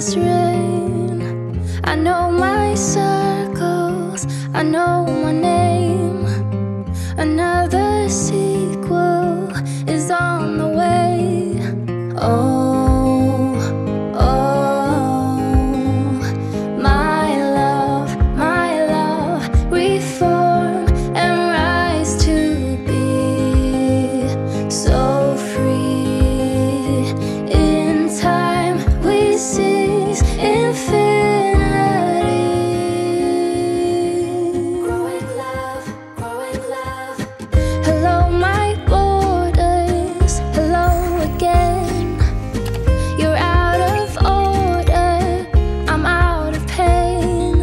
this rain. I know my circles, I know my name. Another sequel is on the way. Oh, oh, my love, reform and rise to be so free. In time we seize infinity. Growing love, growing love. Hello my borders, hello again. You're out of order, I'm out of pain.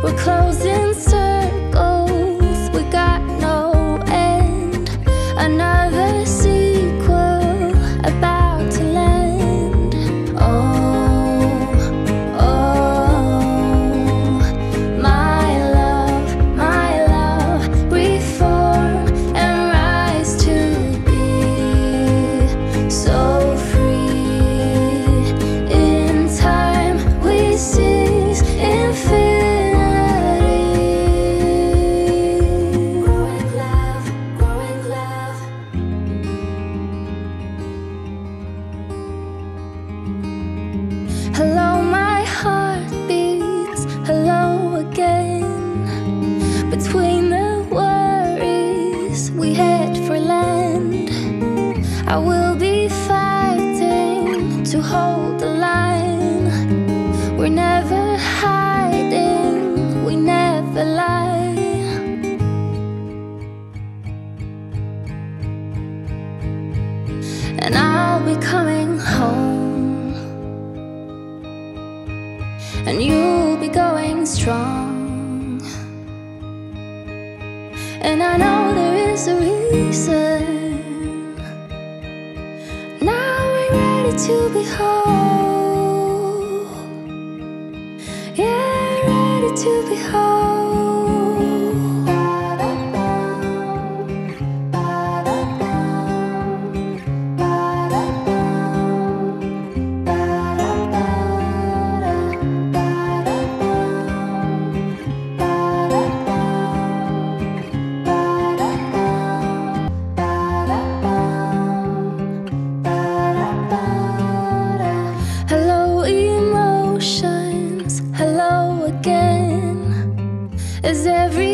We're closing circles, we got no end. Another sequel about to land. Oh, oh, my love, reform and rise to be so free. In time we seize infinity. Growing love, growing love. Hello my heartbeats, hello again. Between the worries we head for land. I will be fighting to hold the line. We're never hiding, we never lie. And I'll be coming home, and you'll be going strong. And I know there is a reason. Now we're ready to be whole. Yeah, ready to be whole. Hello emotions, hello again. Is every